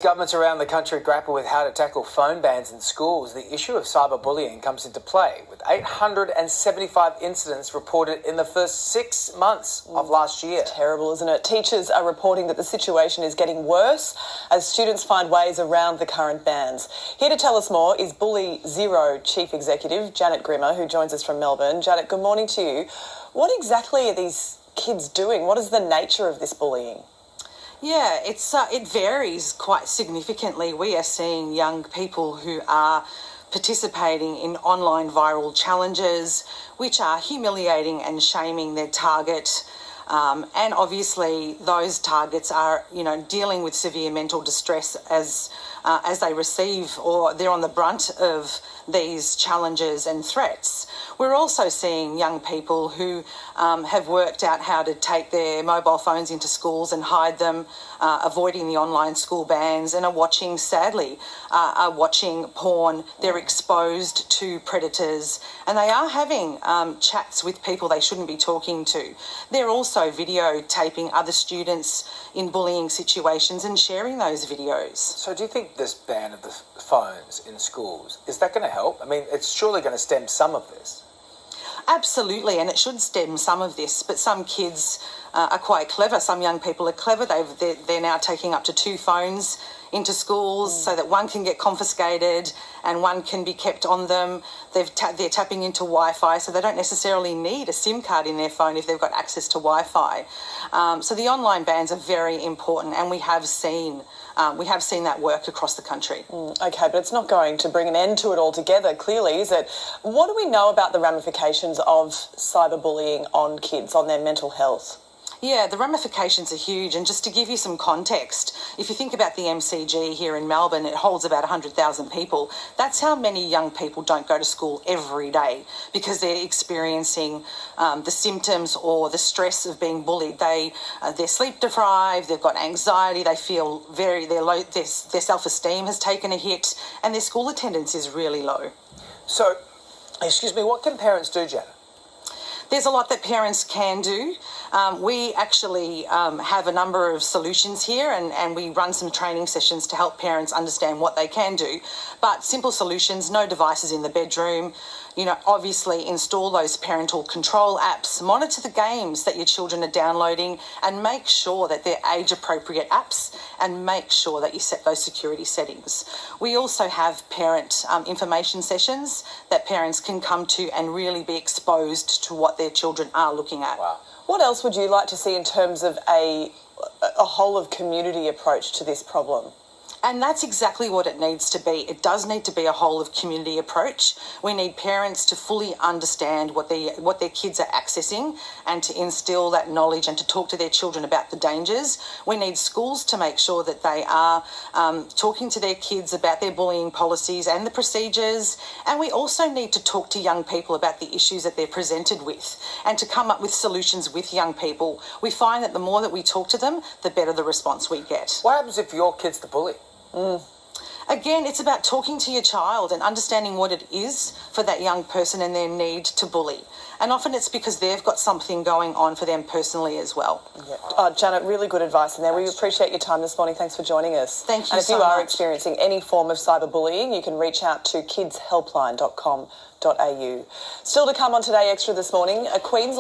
Governments around the country grapple with how to tackle phone bans in schools. The issue of cyberbullying comes into play, with 875 incidents reported in the first 6 months of last year. It's terrible, isn't it? Teachers are reporting that the situation is getting worse as students find ways around the current bans. Here to tell us more is Bully Zero Chief Executive Janet Grima, who joins us from Melbourne. Janet, good morning to you. What exactly are these kids doing? What is the nature of this bullying? Yeah, it varies quite significantly. We are seeing young people who are participating in online viral challenges, which are humiliating and shaming their target. And obviously those targets are, dealing with severe mental distress as they receive or they're on the brunt of these challenges and threats. We're also seeing young people who have worked out how to take their mobile phones into schools and hide them, avoiding the online school bans, and are watching porn. They're exposed to predators, and they are having chats with people they shouldn't be talking to. They're also videotaping other students in bullying situations and sharing those videos. So do you think this ban of the phones in schools, is that going to help? I mean, it's surely going to stem some of this. Absolutely, and it should stem some of this, but some kids are quite clever. Some young people are clever. They're now taking up to 2 phones into schools so that one can get confiscated and one can be kept on them. They're tapping into Wi-Fi, so they don't necessarily need a SIM card in their phone if they've got access to Wi-Fi. So the online bans are very important, and we have seen that work across the country. Okay, but it's not going to bring an end to it altogether, clearly, is it? What do we know about the ramifications of cyberbullying on kids, on their mental health? Yeah, the ramifications are huge. And just to give you some context, if you think about the MCG here in Melbourne, it holds about 100,000 people. That's how many young people don't go to school every day because they're experiencing the symptoms or the stress of being bullied. They're sleep deprived, they've got anxiety, they feel their self-esteem has taken a hit, and their school attendance is really low. So, excuse me, what can parents do, Janet? There's a lot that parents can do. We actually have a number of solutions here, and we run some training sessions to help parents understand what they can do. But simple solutions: no devices in the bedroom. Obviously install those parental control apps, monitor the games that your children are downloading, and make sure that they're age-appropriate apps, and make sure that you set those security settings. We also have parent information sessions that parents can come to and really be exposed to what their children are looking at. Wow. What else would you like to see in terms of a whole-of-community approach to this problem? And that's exactly what it needs to be. It does need to be a whole-of-community approach. We need parents to fully understand what their kids are accessing and to instill that knowledge and to talk to their children about the dangers. We need schools to make sure that they are talking to their kids about their bullying policies and the procedures. And we also need to talk to young people about the issues that they're presented with and to come up with solutions with young people. We find that the more that we talk to them, the better the response we get. What happens if your kid's the bully? Again, it's about talking to your child and understanding what it is for that young person and their need to bully. And often it's because they've got something going on for them personally as well. Yeah. Janet, really good advice in there. We appreciate your time this morning. Thanks for joining us. Thank you so much. And if you are experiencing any form of cyberbullying, you can reach out to kidshelpline.com.au. Still to come on Today Extra this morning, a Queensland